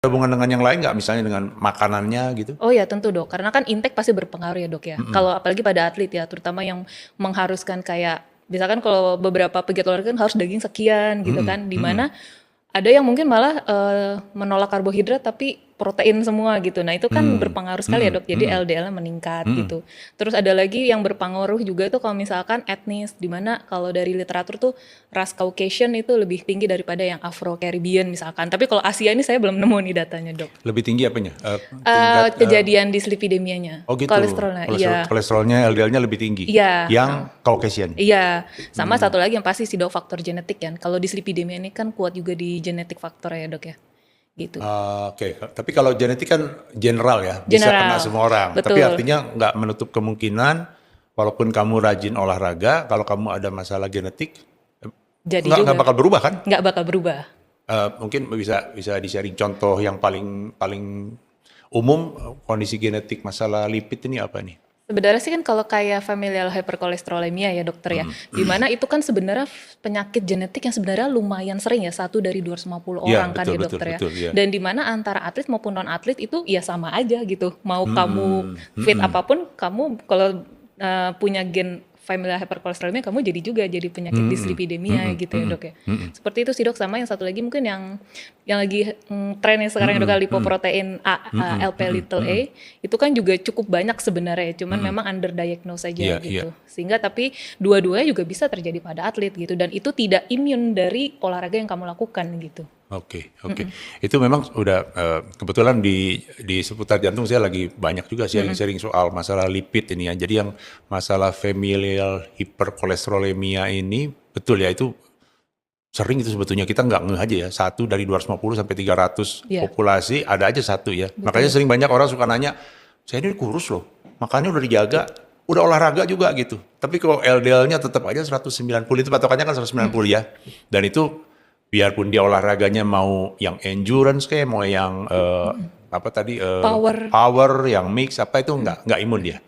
hubungan dengan yang lain nggak? Misalnya dengan makanannya gitu? Oh ya tentu dok, karena kan intake pasti berpengaruh ya dok ya. Kalau apalagi pada atlet ya, terutama yang mengharuskan kayak, misalkan kalau beberapa pegiat olahraga kan harus daging sekian gitu kan, dimana ada yang mungkin malah menolak karbohidrat tapi protein semua gitu. Nah itu kan berpengaruh sekali ya dok, jadi LDL-nya meningkat gitu. Terus ada lagi yang berpengaruh juga tuh kalau misalkan etnis, dimana kalau dari literatur tuh ras Caucasian itu lebih tinggi daripada yang Afro-Caribbean misalkan. Tapi kalau Asia ini saya belum nemu nih datanya dok. Lebih tinggi apanya? Tingkat Kejadian dislipidemianya, oh gitu. kolesterolnya, iya. Kolesterolnya LDL-nya lebih tinggi. Iya. Yang Caucasian. Iya, sama satu lagi yang pasti sih dok, faktor genetik kan. Kalau dislipidemia ini kan kuat juga di genetik faktor ya dok ya, gitu. Oke. Tapi kalau genetik kan general ya, bisa kena General, semua orang. betul. Tapi artinya nggak menutup kemungkinan, walaupun kamu rajin olahraga, kalau kamu ada masalah genetik, Jadi juga nggak bakal berubah kan? nggak bakal berubah. Mungkin bisa di-sharing contoh yang paling umum kondisi genetik masalah lipid ini apa nih? Sebenarnya sih kan kalau kayak familial hyperkolesterolemia ya dokter ya, dimana itu kan sebenarnya penyakit genetik yang sebenarnya lumayan sering ya, 1 dari 250 Iya, orang kan betul, ya betul, dokter ya. betul, iya. Dan dimana antara atlet maupun non atlet itu ya sama aja gitu. Mau kamu fit apapun, kamu kalau punya gen familial hyperkolesterolemia, kamu jadi penyakit dislipidemia gitu ya dok ya. Seperti itu sih dok, sama yang satu lagi mungkin yang lagi tren yang sekarang ya dok, lipoprotein LP little a, itu kan juga cukup banyak sebenarnya, cuman memang underdiagnosed aja Iya, gitu. iya. Sehingga tapi dua-duanya juga bisa terjadi pada atlet gitu, dan itu tidak imun dari olahraga yang kamu lakukan gitu. Oke. Itu memang udah kebetulan di seputar jantung saya lagi banyak juga sharing-sharing soal masalah lipid ini ya. Jadi yang masalah familial hyperkolesterolemia ini betul ya, itu sering itu sebetulnya kita nggak ngeh aja ya. 1 dari 250 sampai 300 Iya. populasi ada aja satu ya. Makanya sering banyak orang suka nanya, saya ini kurus loh, makannya udah dijaga, udah olahraga juga gitu. Tapi kalau LDL-nya tetap aja 190, itu patokannya kan 190 ya. Dan itu biarpun dia olahraganya mau yang endurance kayak mau yang apa tadi Power. power yang mix apa itu nggak imun dia.